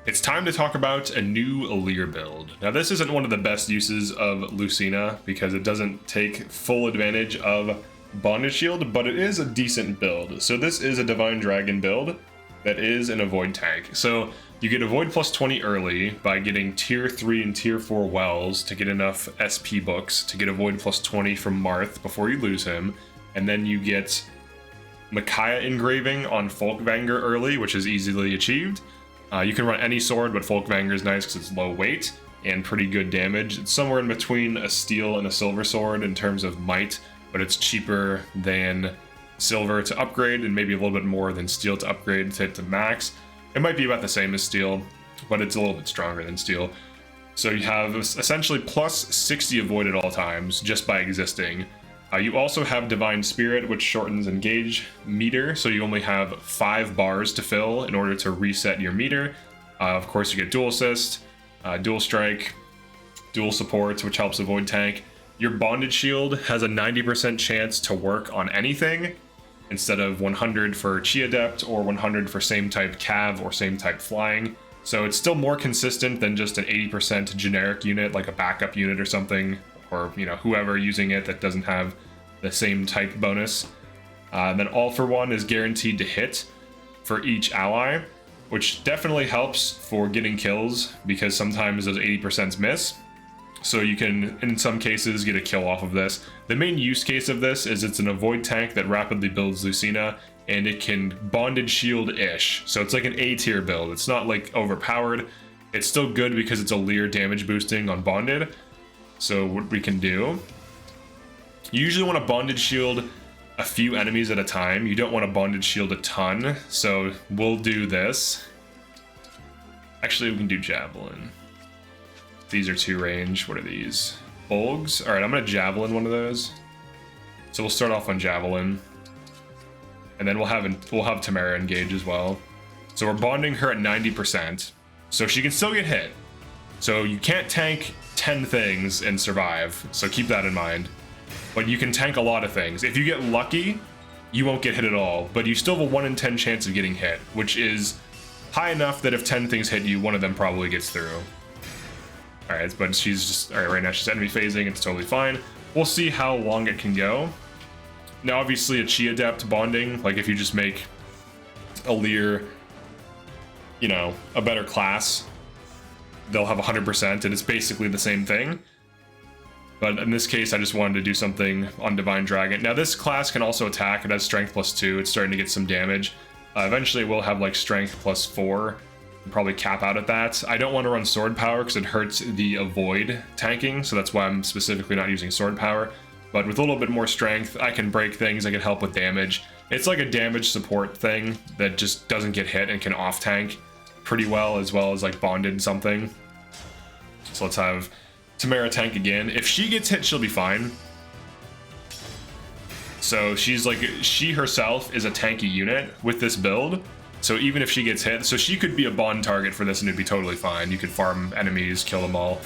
It's time to talk about a new Alear build. Now this isn't one of the best uses of Lucina because it doesn't take full advantage of Bondage Shield, but it is a decent build. So this is a Divine Dragon build that is an Avoid tank. So you get Avoid plus 20 early by getting tier 3 and tier 4 wells to get enough SP books to get Avoid plus 20 from Marth before you lose him. And then you get Micaiah engraving on Folkvanger early, which is easily achieved. You can run any sword, but Folkvanger is nice because it's low weight and pretty good damage. It's somewhere in between a steel and a silver sword in terms of might, but it's cheaper than silver to upgrade and maybe a little bit more than steel to upgrade to hit to max. It might be about the same as steel, but it's a little bit stronger than steel. So you have essentially plus 60 avoid at all times just by existing. You also have Divine Spirit, which shortens engage meter, so you only have 5 bars to fill in order to reset your meter. Of course, you get Dual Assist, Dual Strike, Dual Support, which helps avoid tank. Your Bondage Shield has a 90% chance to work on anything, instead of 100 for Chi Adept or 100 for same type Cav or same type Flying. So it's still more consistent than just an 80% generic unit, like a backup unit or something, or whoever using it that doesn't have the same type bonus. Then All for One is guaranteed to hit for each ally, which definitely helps for getting kills because sometimes those 80% miss. So you can, in some cases, get a kill off of this. The main use case of this is it's an avoid tank that rapidly builds Lucina, and it can Bondage Shield-ish. So it's like an A tier build. It's not like overpowered. It's still good because it's a Lear damage boosting on Bonded. So what we can do, you usually want to Bondage Shield a few enemies at a time. You don't want to Bondage Shield a ton. So we'll do this. Actually, we can do Javelin. These are 2 range. What are these? Bulgs? All right, I'm going to Javelin one of those. So we'll start off on Javelin. And then we'll have Tamara engage as well. So we're bonding her at 90%. So she can still get hit. So you can't tank 10 things and survive. So keep that in mind. But you can tank a lot of things. If you get lucky, you won't get hit at all. But you still have a 1 in 10 chance of getting hit, which is high enough that if 10 things hit you, one of them probably gets through. Alright, but she's just... Alright, right now she's enemy phasing. It's totally fine. We'll see how long it can go. Now, obviously, a Chi Adept bonding, like if you just make Alear, a better class, they'll have 100%, and it's basically the same thing. But in this case, I just wanted to do something on Divine Dragon. Now, this class can also attack. It has Strength plus 2. It's starting to get some damage. Eventually, we'll have, like, Strength plus 4. And probably cap out at that. I don't want to run Sword Power because it hurts the Avoid tanking, so that's why I'm specifically not using Sword Power. But with a little bit more strength, I can break things, I can help with damage. It's like a damage support thing that just doesn't get hit and can off-tank pretty well as like bonded something. So let's have Tamara tank again. If she gets hit, she'll be fine. So she herself is a tanky unit with this build. So even if she gets hit, so she could be a bond target for this and it'd be totally fine. You could farm enemies, kill them all.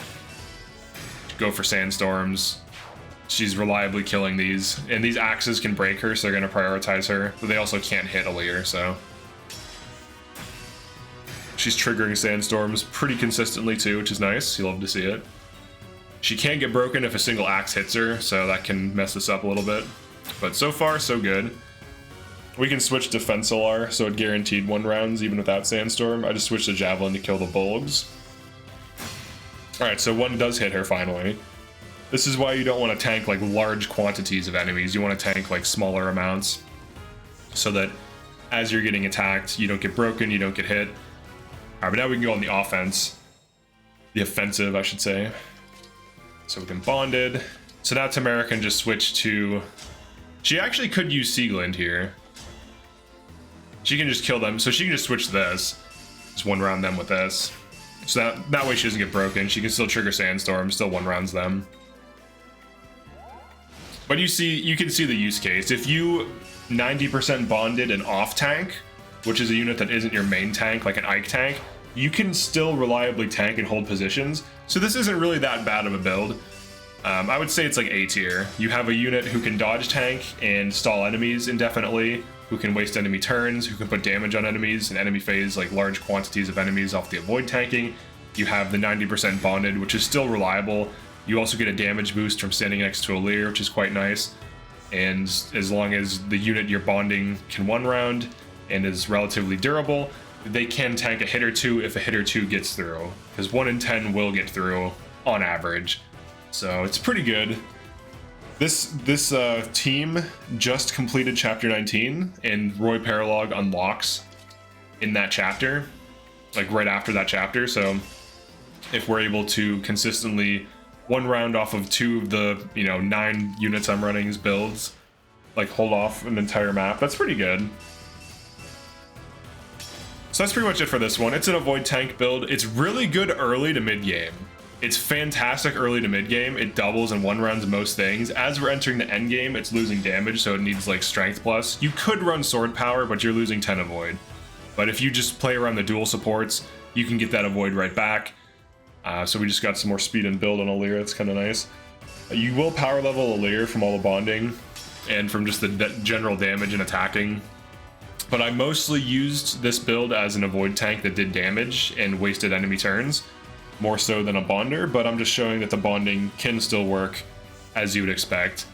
Go for sandstorms. She's reliably killing these, and these axes can break her, so they're going to prioritize her, but they also can't hit Alear, so. She's triggering sandstorms pretty consistently too, which is nice. You love to see it. She can get broken if a single axe hits her, so that can mess this up a little bit. But so far, so good. We can switch to Fensalar, so it guaranteed 1 rounds even without Sandstorm. I just switched to Javelin to kill the Bulgs. Alright, so 1 does hit her finally. This is why you don't want to tank like large quantities of enemies. You want to tank like smaller amounts so that as you're getting attacked, you don't get broken, you don't get hit. All right, but now we can go on the offense. The offensive, I should say. So we can Bonded. So now Tamara can just switch to... She actually could use Sieglind here. She can just kill them. So she can just switch to this. Just 1 round them with this. So that way she doesn't get broken. She can still trigger Sandstorm, still 1 rounds them. But you can see the use case. If you 90% bonded an off tank, which is a unit that isn't your main tank, like an Ike tank, you can still reliably tank and hold positions. So this isn't really that bad of a build. I would say it's like A tier. You have a unit who can dodge tank and stall enemies indefinitely, who can waste enemy turns, who can put damage on enemies and enemy phase like large quantities of enemies off the avoid tanking. You have the 90% bonded, which is still reliable. You also get a damage boost from standing next to Alear, which is quite nice. And as long as the unit you're bonding can one round and is relatively durable, they can tank a hit or two if a hit or two gets through, because 1 in 10 will get through on average. So it's pretty good. This team just completed chapter 19, and Roy Paralog unlocks in that chapter, like right after that chapter. So if we're able to consistently one round off of 2 of the 9 units I'm running's builds, like hold off an entire map, that's pretty good. So that's pretty much it for this one. It's an avoid tank build. It's really good early to mid game. It's fantastic early to mid game. It doubles and one rounds most things. As we're entering the end game, it's losing damage, so it needs like strength plus. You could run sword power, but you're losing 10 avoid. But if you just play around the dual supports, you can get that avoid right back. So we just got some more speed and build on Alear. That's kind of nice. You will power level Alear from all the bonding and from just the general damage and attacking. But I mostly used this build as an avoid tank that did damage and wasted enemy turns, more so than a bonder, but I'm just showing that the bonding can still work as you would expect.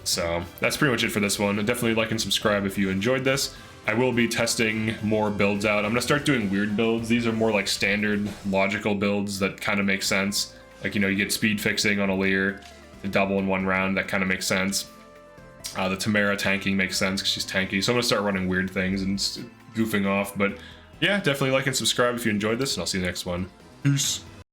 So that's pretty much it for this one. And definitely like and subscribe if you enjoyed this. I will be testing more builds out. I'm gonna start doing weird builds. These are more like standard logical builds that kind of make sense. Like, you get speed fixing on Alear, the double in one round, that kind of makes sense. The Tamara tanking makes sense because she's tanky. So I'm gonna start running weird things and goofing off. But yeah, definitely like and subscribe if you enjoyed this, and I'll see you next one. Peace.